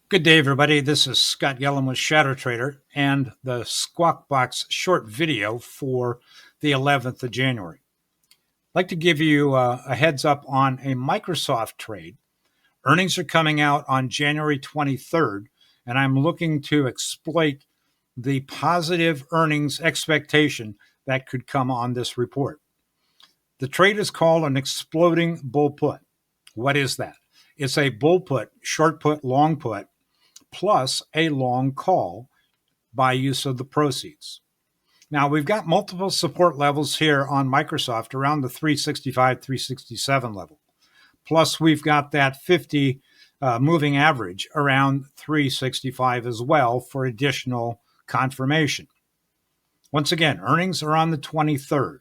Good day, everybody. This is Scott Gillen with ShadowTrader and the SquawkBox short video for the 11th of January. I'd like to give you a heads up on a Microsoft trade. Earnings are coming out on January 23rd, and I'm looking to exploit the positive earnings expectation that could come on this report. The trade is called an exploding bull put. What is that? It's a bull put, short put, long put, plus a long call by use of the proceeds. Now, we've got multiple support levels here on Microsoft around the 365, 367 level. Plus, we've got that 50 moving average around 365 as well for additional confirmation. Once again, earnings are on the 23rd.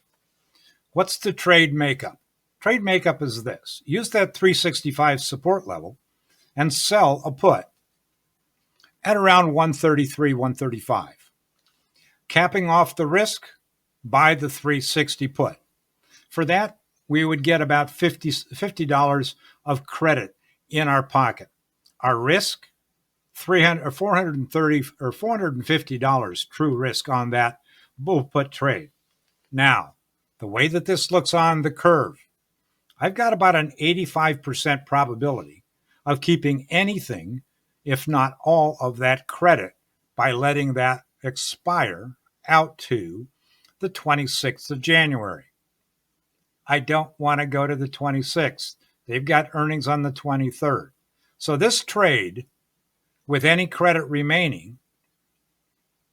What's the trade makeup? Trade makeup is this. Use that 365 support level and sell a put at around 133, 135. Capping off the risk, buy the 360 put. For that, we would get about $50 of credit in our pocket. Our risk, $430 or $450 true risk on that bull put trade. Now, the way that this looks on the curve, I've got about an 85% probability of keeping anything, if not all of that credit, by letting that expire out to the 26th of January. I don't want to go to the 26th. They've got earnings on the 23rd. So this trade, with any credit remaining,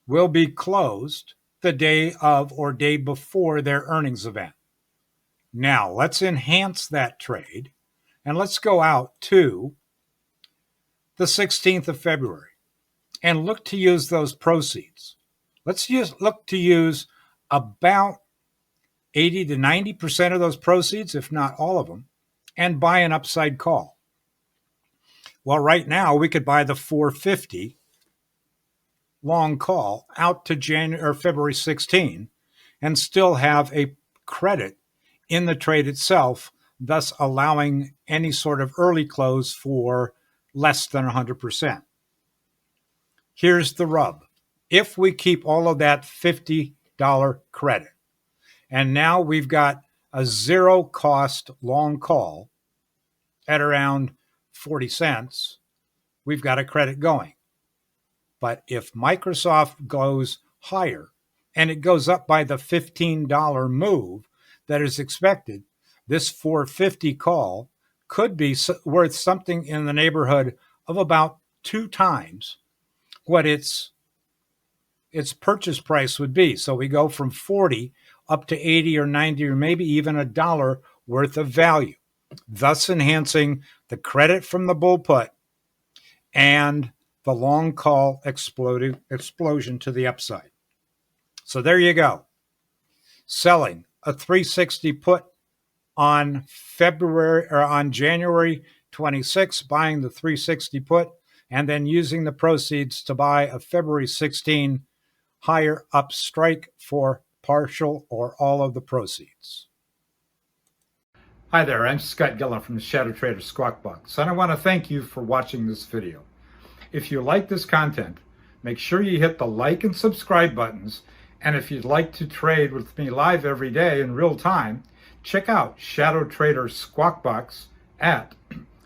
will be closed the day of or day before their earnings event. Now, let's enhance that trade, and let's go out to the 16th of February and look to use those proceeds. Let's look to use about 80 to 90% of those proceeds, if not all of them, and buy an upside call. Well, right now we could buy the 450 long call out to January or February 16 and still have a credit in the trade itself, thus allowing any sort of early close for less than 100%. Here's the rub. If we keep all of that $50 credit, and now we've got a zero cost long call at around 40 cents, we've got a credit going. But if Microsoft goes higher and it goes up by the $15 move that is expected, this 450 call could be worth something in the neighborhood of about 2 times what its purchase price would be. So we go from 40 up to 80 or 90 or maybe even $1 worth of value, thus enhancing the credit from the bull put and the long call explosion to the upside. So there you go. Selling a 360 put on January 26, buying the 360 put, and then using the proceeds to buy a February 16 higher up strike for partial or all of the proceeds. Hi there, I'm Scott Gillen from the ShadowTrader SquawkBox, and I want to thank you for watching this video. If you like this content, make sure you hit the like and subscribe buttons, and if you'd like to trade with me live every day in real time, check out ShadowTrader SquawkBox at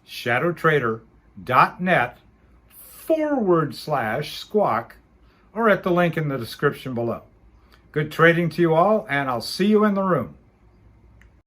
shadowtrader.net/squawk or at the link in the description below. Good trading to you all, and I'll see you in the room.